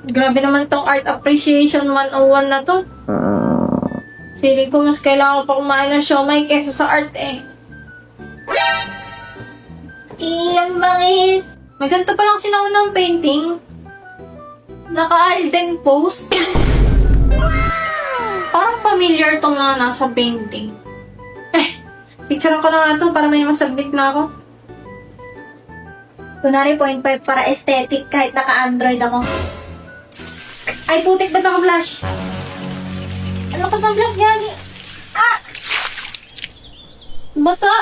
Grabe naman tong Art Appreciation 101 na to. Feeling ko mas kailangan ko pa kumain ng siomay kesa sa art eh. Iyan bangis! May ganito palang sinaunang painting. Naka-Alden pose. Parang familiar tong mga nasa painting. Picturean ko na nga to para may masabit na ako. Kunwari 0.5 para aesthetic kahit naka-Android ako. Ay, putik, ba't naka-flash? Ano ka bang flash, Gagi? Basa!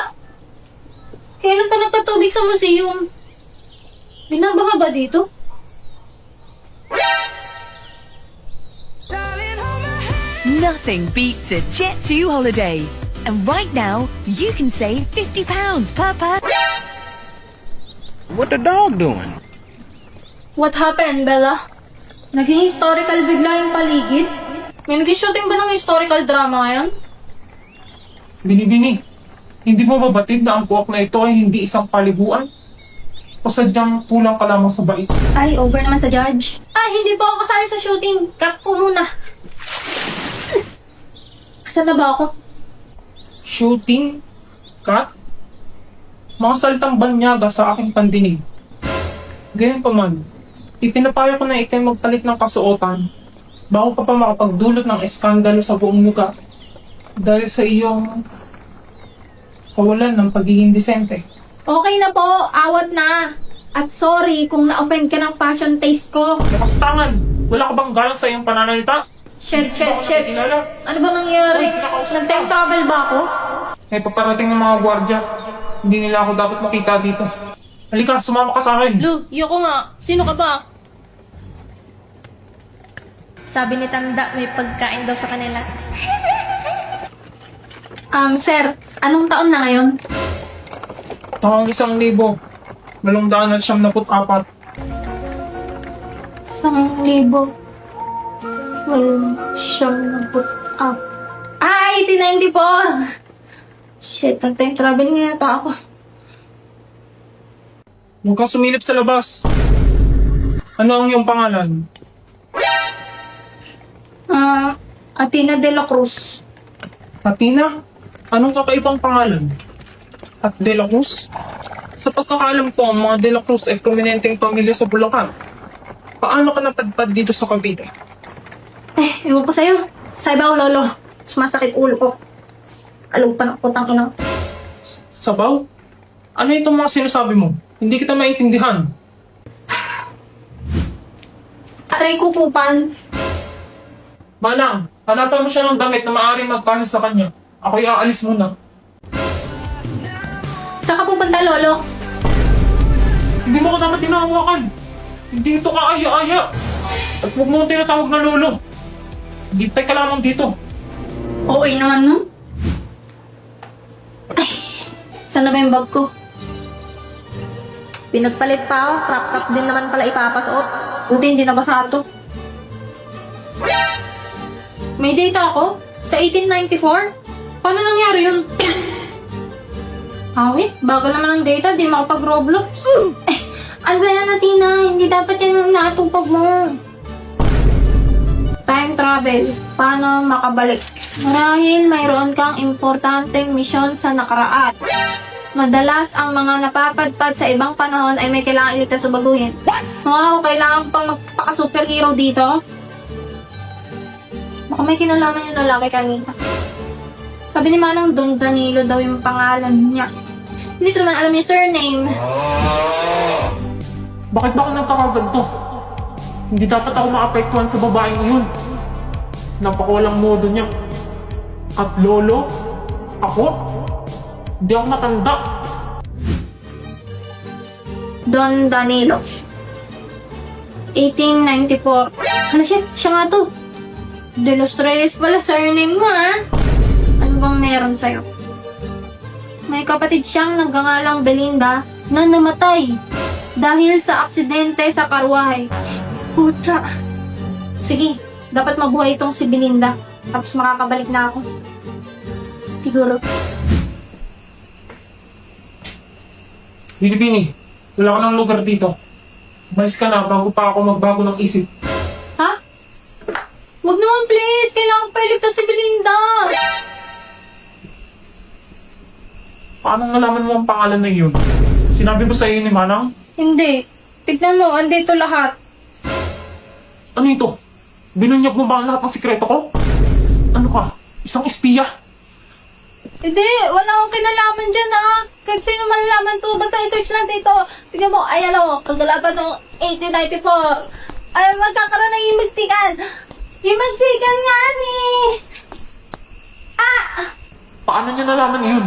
Kailan pa nagtatubig sa museum? Binabaha ba dito? Nothing beats a Jet2 holiday. And right now, you can save £50 per. What the dog doing? What happened, Bella? Naging historical bigla yung paligid? May nag-shooting ba ng historical drama ngayon? Binibini, hindi mo mabatid na ang buwak na ito ay hindi isang paliguan? O sadyang kulang ka lamang sa bait? Ay, over naman sa judge. Hindi po ako kasali sa shooting. Cut po muna. Saan na ba ako? Shooting? Cut? Mga salitang banyaga sa aking pandinig. Ganyan pa man, ipinapayo ko na ikay magpalit ng kasuotan bago ka pa makapagdulot ng eskandalo sa buong lugar dahil sa iyong kawalan ng pagiging disente. Okay na po. Awat na. At sorry kung na-offend ka ng fashion taste ko. Nakastangan! Wala ka bang galang sa iyong pananalita? Shit. Kilala? Ano ba nangyari? Nag-time travel ba ako? May paparating ng mga gwardya. Hindi nila ako dapat makita dito. Halika, sumama ka sa akin. Lu, yoko nga. Sino ka ba? Sabi ni Tanda, may pagkain daw sa kanila. Sir, anong taon na ngayon? Taong 1,000, 874. 1,000. Walang siyang nabot up. 1894! Shit, nag-time travel nga yata ako. Huwag kang sumilip sa labas. Ano ang iyong pangalan? Athena de la Cruz. Athena? Anong kakaibang pangalan? At De La Cruz? Sa pagkakalam ko, ang mga De La Cruz ay prominenteng pamilya sa Bulacan. Paano ka napadpad dito sa Cavite? Ewan ko sa'yo. Sa ibaw, lolo. Sumasakit ulo ko. Alaw pa ng putang ina. Sabaw? Ano itong mga sinasabi mo? Hindi kita maintindihan. Aray ko pupan. Manang, hanapan mo siya ng damit na maaaring magkasya sa kanya. Ako'y aalis muna. Saan ka pupunta, lolo? Hindi mo ko dapat tinahawakan. Dito ka aya-aya. At huwag mo tinatawag na lolo. Gintay ka lamang dito. Okay naman, no? Ay, saan na ba yung bag ko? Pinagpalit pa ako. Crop top din naman pala ipapasuot. Buti hindi nabasa ito. May data ako? Sa 1894? Paano nangyari yun? Wait. Bago naman ang data. Di makapag-Roblox. Ano ba yan, Athena? Hindi dapat yan natupag mo. Time travel. Paano makabalik? Marahil mayroon kang importanteng misyon sa nakaraan. Madalas ang mga napapadpad sa ibang panahon ay may kailangan iligtas o baguhin. Wow, kailangan pang magpaka-superhero dito? Baka may kinalaman yung lalaki kanina. Sabi ni Manang Don Danilo daw yung pangalan niya. Hindi ko naman alam yung surname. Bakit ba ako nagkakaganto? Hindi dapat ako maapektuhan sa babaeng iyon. Napakawalang modo niya. At lolo? Ako? Hindi ako matanda. Don Danilo. 1894. Hala siya nga to. De los Reyes pala surname mo, ha? Ano bang meron sa'yo? May kapatid siyang nagngangalang Belinda na namatay dahil sa aksidente sa karwahe. Pucha. Sige, dapat mabuhay itong si Belinda. Tapos makakabalik na ako. Siguro. Bini, wala ka ng lugar dito. Malis ka na bago pa ako magbago ng isip. Manang, please! Kailangan pa iligtas si Belinda! Paano nalaman mo ang pangalan na yun? Sinabi mo sa iyo ni Manang? Hindi. Tignan mo, andito lahat. Ano ito? Binunyag mo ba ang lahat ng sikreto ko? Ano ka? Isang espiya? Hindi, wala akong kinalaman dyan Kahit sino malalaman to, basta i-search lang dito. Tignan mo, ay kagalapan ng 1894. Ay, magkakaroon ng imagsikan. Imagsikan nga ni! Paano niya nalaman yun?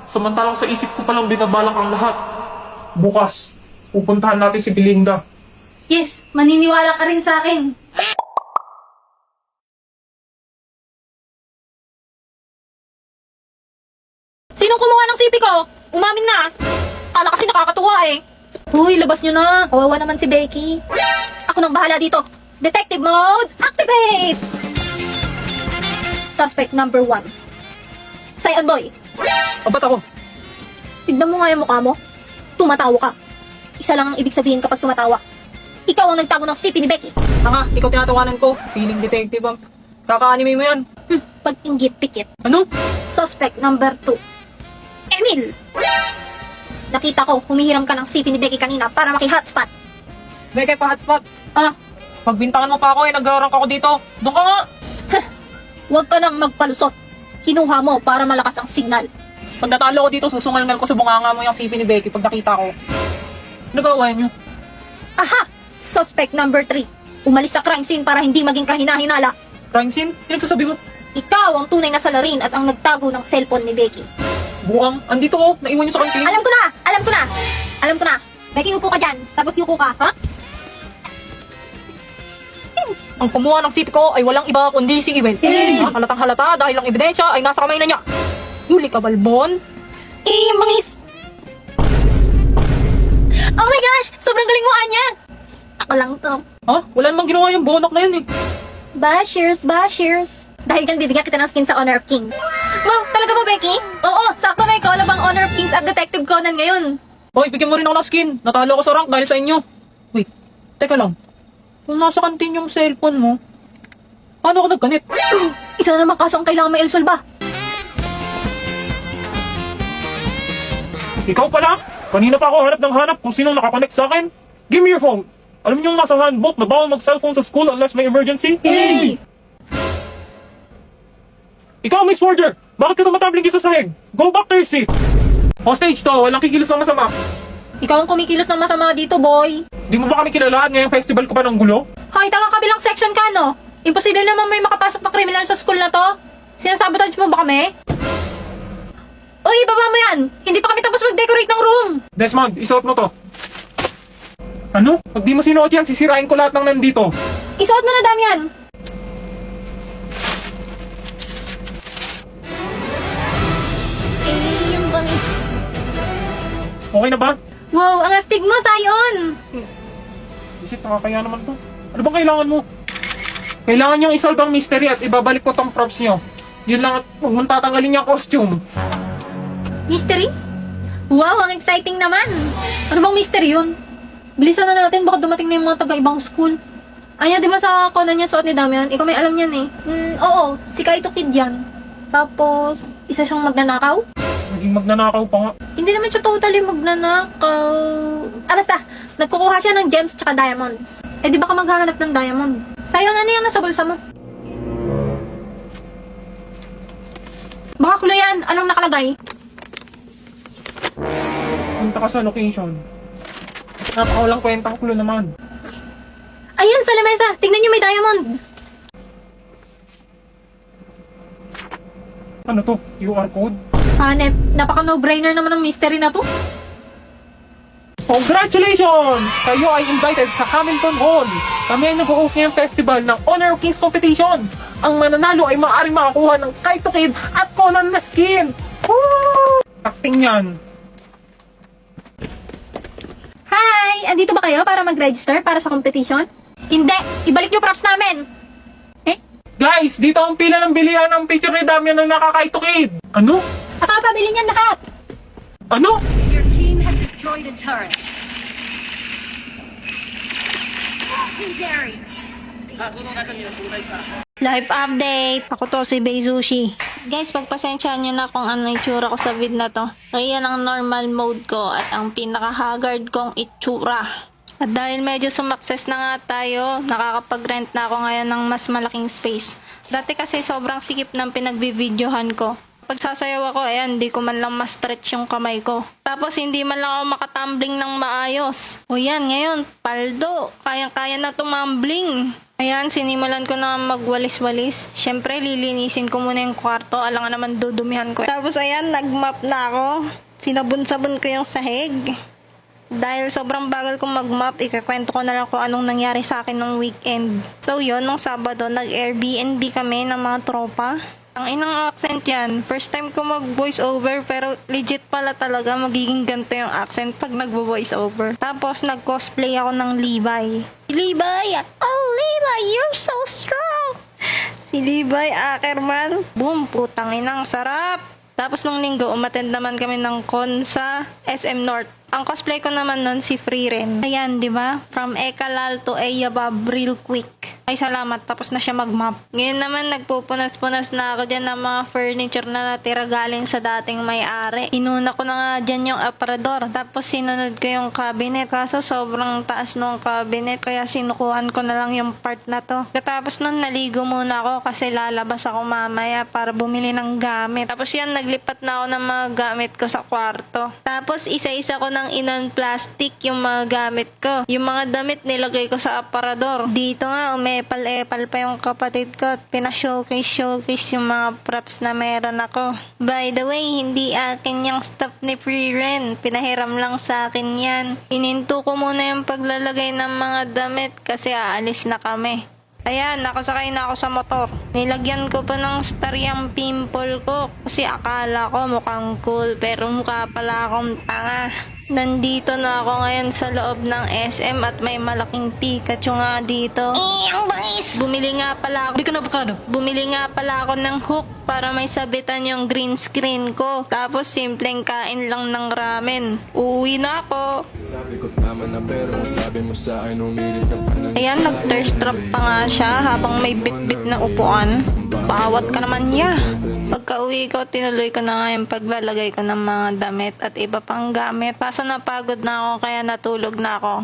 Samantalang sa isip ko palang binabalak ang lahat. Bukas, pupuntahan natin si Belinda. Yes, maniniwala ka rin sa akin. Sinong kumuha ng sipi ko? Umamin na. Kala kasi nakakatuwa eh. Uy, labas nyo na. Kawawa naman si Becky. Ako nang bahala dito. Detective mode, activate! Suspect number 1. Say on boy. Ba't ako? Tignan mo nga yung mukha mo. Tumatawa ka. Isa lang ang ibig sabihin kapag tumatawa. Ikaw ang nagtago ng sipi ni Becky. Tanga, ikaw tinatawanan ko. Feeling detective ang kaka-anime mo yan. Pag-inggit pikit. Ano? Suspect number 2. Emil! Nakita ko, humihiram ka ng sipi ni Becky kanina para maki-hotspot. May pa hotspot. Pagbintangan mo pa ako nag-aarang ako dito. Doon ka nga. Huwag ka nang magpalusot. Kinuha mo para malakas ang signal. Pag natalo ko dito, susungal ko sa bunganga mo yung sipi ni Becky pag nakita ko. Nagawa niyo. Aha! Suspect number 3. Umalis sa crime scene para hindi maging kahina-hinala. Crime scene? Pinagsasabi mo? Ikaw ang tunay na salarin at ang nagtago ng cellphone ni Becky. Buang, andito ko. Naiwan niyo sa kantin. Alam ko na! Alam ko na! Alam ko na! Becky, upo ka dyan. Tapos yuko ka, ha? Ang kumuha ng sipi ko ay walang iba kundi si Iwen. Halatang halata dahil ang ebidensya ay nasa kamay na niya. Huli ka, Balbon. Mangis! Oh my gosh! Sobrang galing mo, Anya! Ako lang to. Ha? Wala namang ginawa yung bonak na yun eh. Bashers, bashers. Dahil dyan, bibigyan kita ng skin sa Honor of Kings. Wow, talaga ba, Becky? Oo, sakto may collab ang Honor of Kings at Detective Conan ngayon. Hoy, bigyan mo rin ako ng skin. Natalo ako sa rank dahil sa inyo. Wait, teka lang. Kung nasa kantin yung cellphone mo, paano ako nagkanit? Isa na naman kaso ang kailangan may Elsol ba? Ikaw pala? Kanina pa ako hanap kung sinong nakakonect sa akin. Give me your phone. Alam niyo yung nasa handbook na bawal mag-cellphone sa school unless may emergency? Hey! Ikaw, Miss Warder! Bakit ka tumatabling sa sahig? Go back to your seat! Hostage to, walang kikilos ng masama. Ikaw ang kumikilos ng masama dito, boy. Di mo ba kami kilalaan ngayong festival ko pa ng gulo? Hoy, taga kabilang section ka, no? Imposible naman may makapasok na kriminal sa school na to. Sinasabotage mo ba kami? Uy, baba mo yan! Hindi pa kami tapos mag-decorate ng room! Desmond, isuot mo to. Ano? Pag di mo sinuot yan, sisirain ko lahat ng nandito. Isuot mo na, Damian! Okay na ba? Wow, ang astig mo, Sion! Isip, nakakaya naman to. Ano bang kailangan mo? Kailangan niyong isolve ang mystery at ibabalik ko tong props niyo. Yun lang at huwag mong tatanggalin yung costume. Mystery? Wow, ang exciting naman! Ano bang mystery yun? Bilisan na natin, baka dumating na yung mga taga-ibang school. Anya, di ba sa Conan niya suot ni Damian? Ikaw may alam yan eh. Oo, si Kaito Kid yan. Tapos, isa siyang magnanakaw? Naging magnanakaw pa nga. Hindi naman siya totally magnanakaw. Basta, nagkukuha siya ng gems tsaka diamonds. Eh, di ba ka maghahanap ng diamond? Sa'yo, ano yung nasa bulsa mo? Baka kulo yan. Anong nakalagay? Punta ka sa location. Napakawalang kwentang kulo naman. Ayun, sa lamesa. Tingnan niyo may diamond. Ano to? QR code? Hanep, napaka no-brainer naman ang mystery na to. Congratulations! Kayo ay invited sa Hamilton Hall. Kami ay nag-host ngayong festival ng Honor of Kings Competition. Ang mananalo ay maaaring makakuha ng Kaito Kid at Conan na skin. Woo! Acting yan. Hi! Andito ba kayo para mag-register para sa competition? Hindi! Ibalik yung props namin! Guys, dito ang pila ng bilihan ng picture ni Damian ng nakakaito kid. Ano? Nakapabili niyan lahat! Ano? Your team has destroyed a turret. Legendary. Live update! Ako to si Bay Sushi. Guys, pagpasensyahan nyo na kung ano itsura ko sa vid na to. Kaya ang normal mode ko at ang pinaka-haggard kong itsura. At dahil medyo sumakses na nga tayo, nakakapag-rent na ako ngayon ng mas malaking space. Dati kasi sobrang sikip ng pinagbividyohan ko. Pag sasayaw ako, ayan, di ko man lang ma-stretch yung kamay ko. Tapos hindi man lang ako makatumbling ng maayos. O yan, ngayon, paldo. Kayang-kaya na tumambling. Ayan, sinimulan ko na magwalis-walis. Siyempre, lilinisin ko muna yung kwarto. Alangan naman dudumihan ko. Tapos ayan, nagmap na ako. Sinabon-sabon ko yung sahig. Dahil sobrang bagal kong mag-map, ikakwento ko na lang kung anong nangyari sa akin nung weekend. So yun, nung Sabado, nag-Airbnb kami ng mga tropa. Ang inang accent yan. First time ko mag-voice over pero legit pala talaga magiging ganito yung accent pag nagvo-voice over. Tapos nag-cosplay ako ng Levi. Levi! Oh, Levi! You're so strong! Si Levi Ackerman. Boom! Putang inang sarap! Tapos nung linggo, umattend naman kami ng con sa SM North. Ang cosplay ko naman nun si Freeren. Ayan, di ba? From Ekalal to Eyabab real quick. Ay, salamat. Tapos na siya mag-map. Ngayon naman, nagpupunas-punas na ako dyan ng mga furniture na natira galing sa dating may-ari. Inuna ko na nga dyan yung aparador. Tapos sinunod ko yung cabinet. Kaso sobrang taas nung cabinet. Kaya sinukuhan ko na lang yung part na to. Katapos nun, naligo muna ako kasi lalabas ako mamaya para bumili ng gamit. Tapos yan, naglipat na ako ng mga gamit ko sa kwarto. Tapos isa-isa ko ng inon plastic yung mga gamit ko. Yung mga damit nilagay ko sa aparador. Dito nga, umepal-epal pa yung kapatid ko at pina-showcase yung mga props na meron ako. By the way, hindi akin yung stuff ni Freeren. Pinahiram lang sa akin yan. Ininto ko muna yung paglalagay ng mga damit kasi aalis na kami. Ayan, nakasakay na ako sa motor. Nilagyan ko pa ng star yung pimple ko kasi akala ko mukhang cool pero mukha pala akong tanga. Nandito na ako ngayon sa loob ng SM at may malaking Pikachu nga dito. Ang bangis! Bumili nga pala ako. Bumili nga pala ako ng hook para may sabitan yung green screen ko. Tapos simpleng kain lang ng ramen. Uuwi na ako. Sabi ko tama na pero sabi mo sa akin umilit ng panang. Ayan, nag-thirst trap pa nga siya habang may bit-bit na upuan. Bawat ka naman niya. Pagka uwi ko, tinuloy ko na nga yung paglalagay ko ng mga damit at iba pang gamit. Kaso napagod na ako kaya natulog na ako.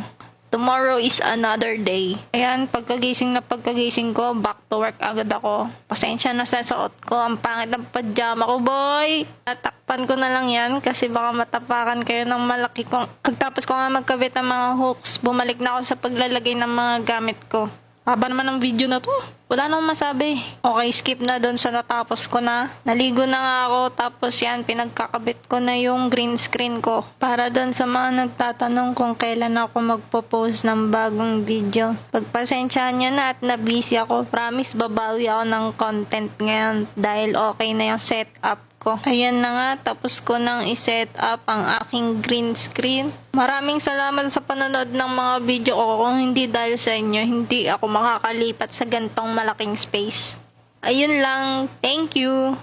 Tomorrow is another day. Ayan, pagkagising ko, back to work agad ako. Pasensya na sa suot ko. Ang pangit ng pajama ko, boy. Natakpan ko na lang yan kasi baka matapakan kayo ng malaki kong... Pagtapos ko nga magkabit ng mga hooks, bumalik na ako sa paglalagay ng mga gamit ko. Haba naman ang video na to. Wala nang masabi. Okay, skip na doon sa natapos ko na. Naligo na nga ako. Tapos yan, pinagkakabit ko na yung green screen ko. Para doon sa mga nagtatanong kung kailan ako magpo-post ng bagong video. Pagpasensyahan nyo na at na-busy ako. Promise, babawi ako ng content ngayon. Dahil okay na yung setup ko. Ayan na nga, tapos ko nang i-set up ang aking green screen. Maraming salamat sa panonood ng mga video ko. Kung hindi dahil sa inyo, hindi ako makakalipat sa gantong malaking space. Ayun lang. Thank you.